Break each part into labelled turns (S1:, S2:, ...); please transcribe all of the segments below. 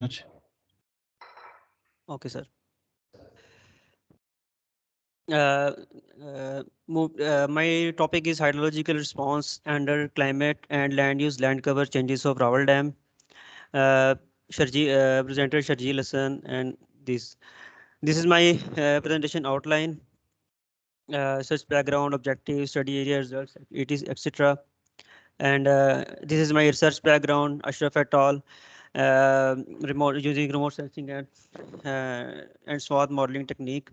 S1: much.
S2: Okay, sir. Uh, my topic is hydrological response under climate and land use land cover changes of Rawal Dam. Uh, Presenter Sharjeel Hassan, and this this is my presentation outline. Such background, objective, study area results, it is etc. And this is my research background. Ashraf et al. Remote sensing and swath modeling technique.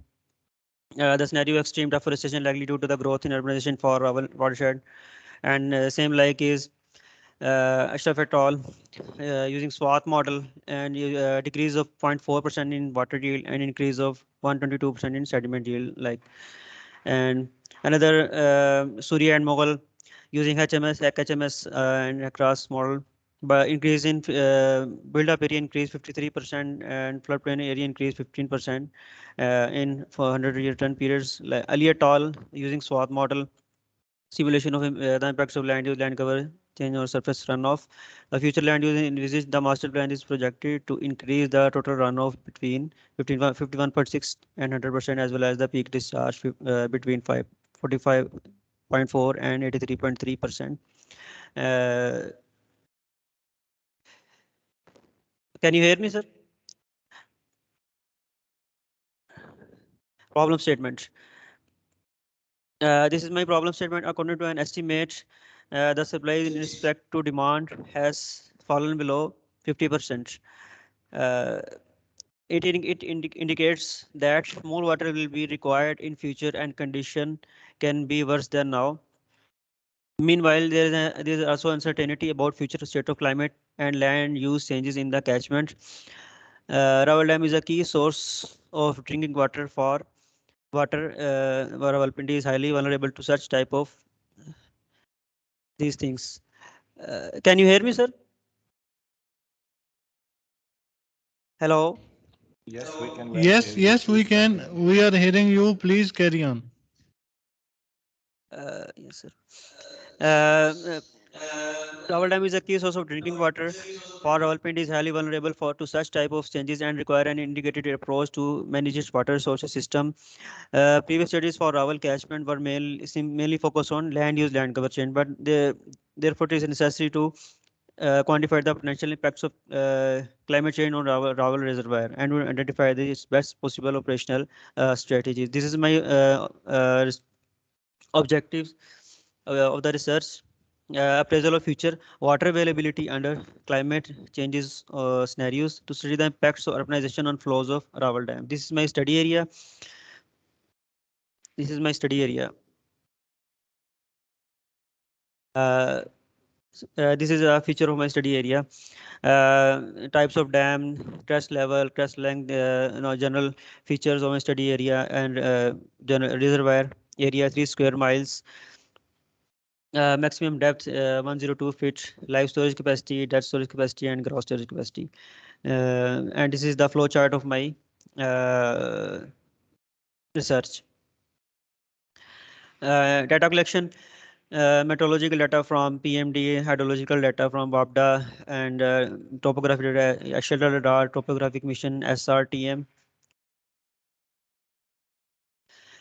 S2: The scenario extreme deforestation likely due to the growth in urbanization for our watershed, and same like is Ashraf et al. Using swath model and decrease of 0.4% in water yield and increase of 122% in sediment yield. Like, and another Surya and Mughal using HMS, HMS and across model. But increase in build-up area increase 53% and floodplain area increase 15% in 400-year turn periods. Like Ali et al. Using SWOT model, simulation of the impacts of land use, land cover change or surface runoff. The future land use envisaged the master plan is projected to increase the total runoff between 51.6 and 100%, as well as the peak discharge between 45.4 and 83.3%. Uh, can you hear me, sir? Problem statement. This is my problem statement. According to an estimate, the supply in respect to demand has fallen below 50%. Uh, it indicates that more water will be required in future and condition can be worse than now. Meanwhile, there is also uncertainty about future state of climate and land use changes in the catchment. Rawal Dam is a key source of drinking water for water. Rawalpindi is highly vulnerable to such type of these things. Can you hear me, sir? Hello.
S3: Yes, we can hear
S1: Yes,
S3: you.
S1: yes, we
S3: Please
S1: can.
S3: continue.
S1: We are hearing you. Please carry on.
S2: Yes, sir. Uh, uh, Rawal Dam is a key source of drinking water. For Rawalpindi is highly vulnerable for to such type of changes and require an integrated approach to manage its water sources system. Previous studies for Rawal catchment were mainly focused on land use, land cover change, but therefore it is necessary to quantify the potential impacts of climate change on Rawal Reservoir and to identify the best possible operational strategies. This is my objectives of the research. Appraisal of future water availability under climate changes scenarios to study the impacts of urbanization on flows of Rawal Dam. This is my study area. This is my study area. Uh, this is a feature of my study area. Types of dam, crest level, crest length, general features of my study area, and general reservoir area 3 square miles. Maximum depth 102 feet, live storage capacity, dead storage capacity, and gross storage capacity. And this is the flow chart of my uh, research. Data collection, meteorological data from PMD, hydrological data from WAPDA, and topographic data, shelter radar, topographic mission, SRTM,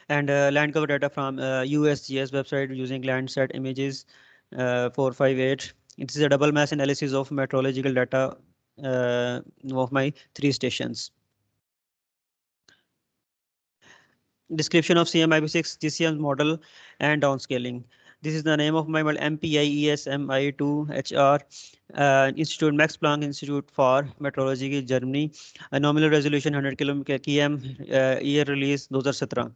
S2: and land cover data from USGS website using Landsat images 458. It is a double mass analysis of meteorological data of my 3 stations. Description of CMIP6 GCM model and downscaling. This is the name of my model, MPIESMI2HR, Institute, Max Planck Institute for Meteorology, Germany. A nominal resolution 100 km, year release 2017.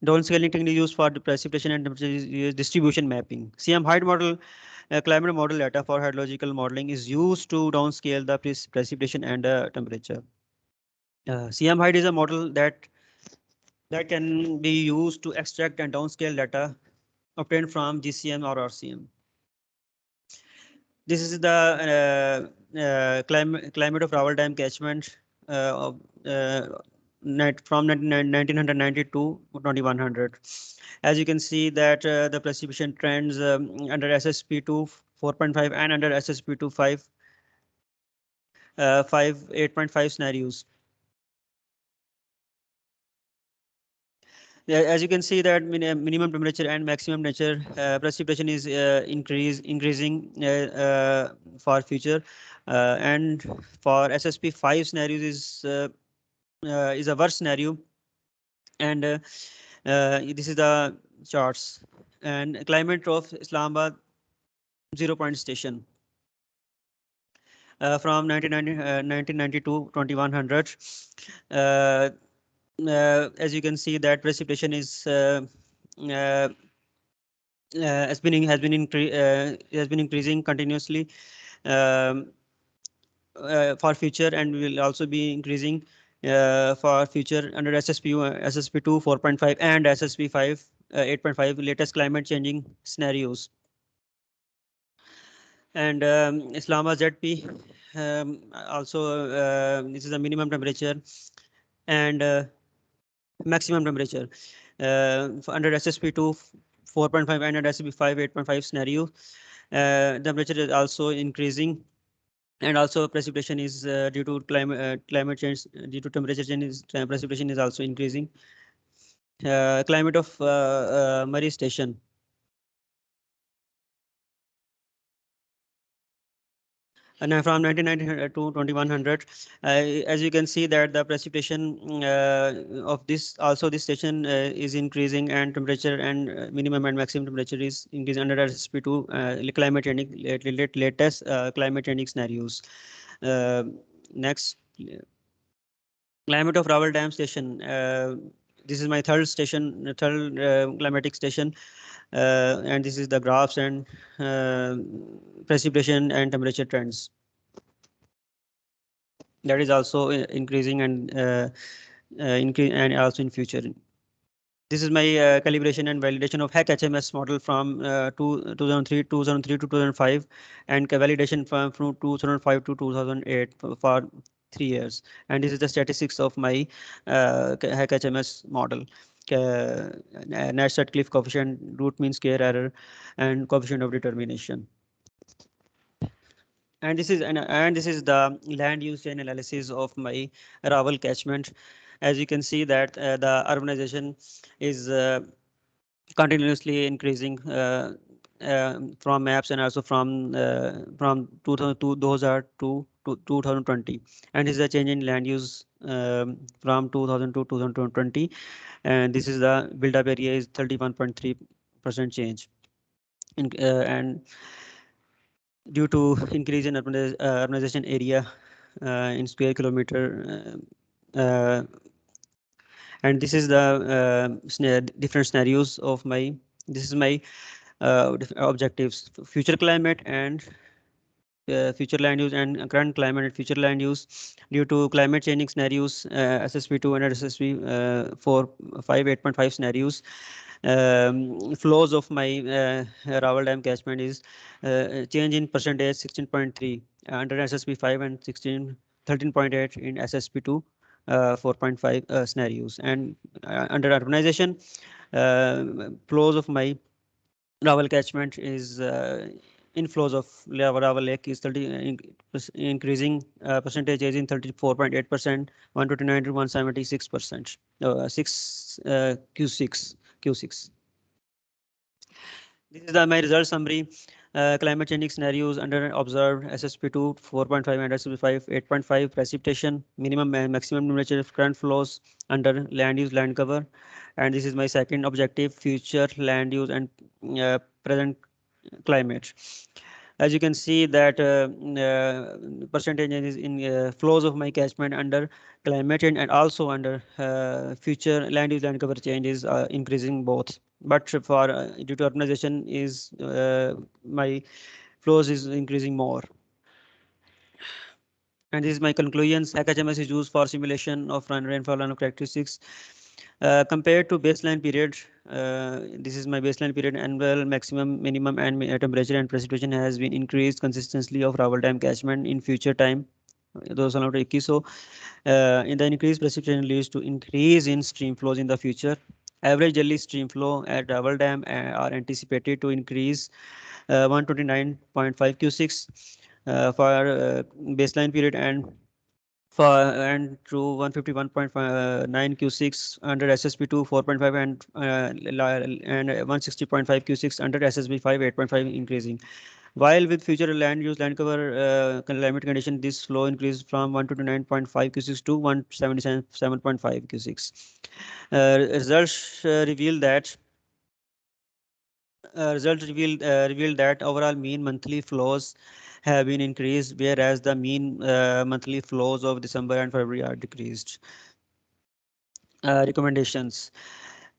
S2: Downscaling technique used for the precipitation and temperature distribution mapping. CM height model, climate model data for hydrological modeling is used to downscale the precipitation and temperature. CM height is a model that can be used to extract and downscale data obtained from GCM or RCM. This is the climate of Rawal Dam catchment from 1992 to 2100. As you can see that the precipitation trends under SSP2 4.5 and under SSP2 5 8.5 scenarios. Yeah, as you can see that minimum temperature and maximum temperature precipitation is increasing for future, and for SSP 5 scenarios is a worst scenario, and this is the charts and climate of Islamabad 0 point station from 1992 2100. Uh, as you can see that precipitation is uh, has been increasing continuously um, for future, and will also be increasing for future under SSP2 4.5 and SSP5 8.5 latest climate changing scenarios. And Islamabad ZP also this is the minimum temperature and maximum temperature under SSP2 4.5 and under SSP5 8.5 scenario. Temperature is also increasing, and also precipitation is due to climate change, due to temperature change precipitation is also increasing. Climate of Murray station. And from 1990 to 2100, as you can see that the precipitation of this station is increasing, and temperature and minimum and maximum temperature is increasing under SSP2 climate changing latest climate changing scenarios. Next, climate of Rawal Dam station. This is my third station, third climatic station, and this is the graphs and precipitation and temperature trends. That is also increasing and increase, and also in future. This is my calibration and validation of HEC HMS model from 2003 to 2005, and validation from 2005 to 2008 for 3 years. And this is the statistics of my HEC HMS model. Nash Cliff coefficient, root mean square error, and coefficient of determination. And this is the land use chain analysis of my Rawal catchment. As you can see that the urbanization is continuously increasing from maps, and also from 2000 to 2020, and is a change in land use from 2000 to 2020, and this is the built up area is 31.3% change and due to increase in urbanization area in square kilometer. And this is the different scenarios of my, this is my objectives: future climate and future land use, and current climate and future land use. Due to climate changing scenarios, SSP2 and SSP 4, 5, 8.5 scenarios, flows of my Rawal Dam catchment is change in percentage 16.3 under SSP5, and 13.8 in SSP2 4.5 scenarios. And under urbanization, flows of my Rawal catchment is inflows of Rawal Lake is 30 increasing percentage is in 34.8%, 129 to 176%, 6 Q6. This is my result summary. Climate changing scenarios under observed: SSP2 4.5 and SSP5 8.5 precipitation, minimum and maximum temperature, current flows under land use, land cover. And this is my second objective: future land use and present climate. As you can see that percentage is in flows of my catchment under climate change, and also under future land use, land cover change is increasing both. But for due to urbanization is my flows is increasing more. And this is my conclusions. HMS is used for simulation of rainfall and characteristics. Compared to baseline period, this is my baseline period, annual maximum, minimum, and temperature and precipitation has been increased consistently of Rawal Dam catchment in future time. Those are not so. In the increased precipitation leads to increase in stream flows in the future. Average daily stream flow at Rawal Dam are anticipated to increase 129.5 Q6 for baseline period and through 151.9 Q6 under SSB2 4.5 and 160.5 Q6 under SSB5 8.5 increasing. While with future land use land cover climate condition, this flow increased from 129.5 Q6 to 177.5 Q6. Results revealed that overall mean monthly flows have been increased, whereas the mean monthly flows of December and February are decreased. Recommendations.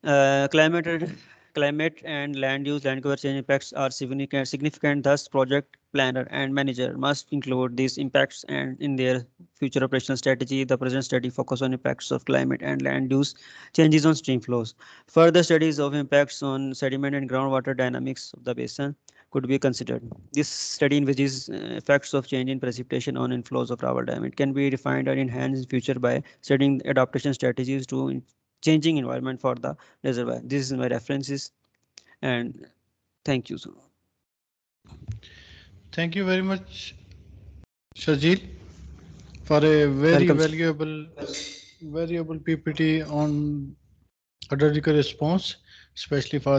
S2: Uh, climate, and- Climate and land use land cover change impacts are significant. Thus, project planner and manager must include these impacts and in their future operational strategy. The present study focus on impacts of climate and land use changes on stream flows. Further studies of impacts on sediment and groundwater dynamics of the basin could be considered. This study envisages effects of change in precipitation on inflows of gravel dam. It can be refined and enhanced in future by studying adaptation strategies to changing environment for the reservoir. This is my references and thank you.
S1: Thank you very much, Sharjeel, for a very
S2: Welcome, sir.
S1: valuable PPT on hydrological response, especially for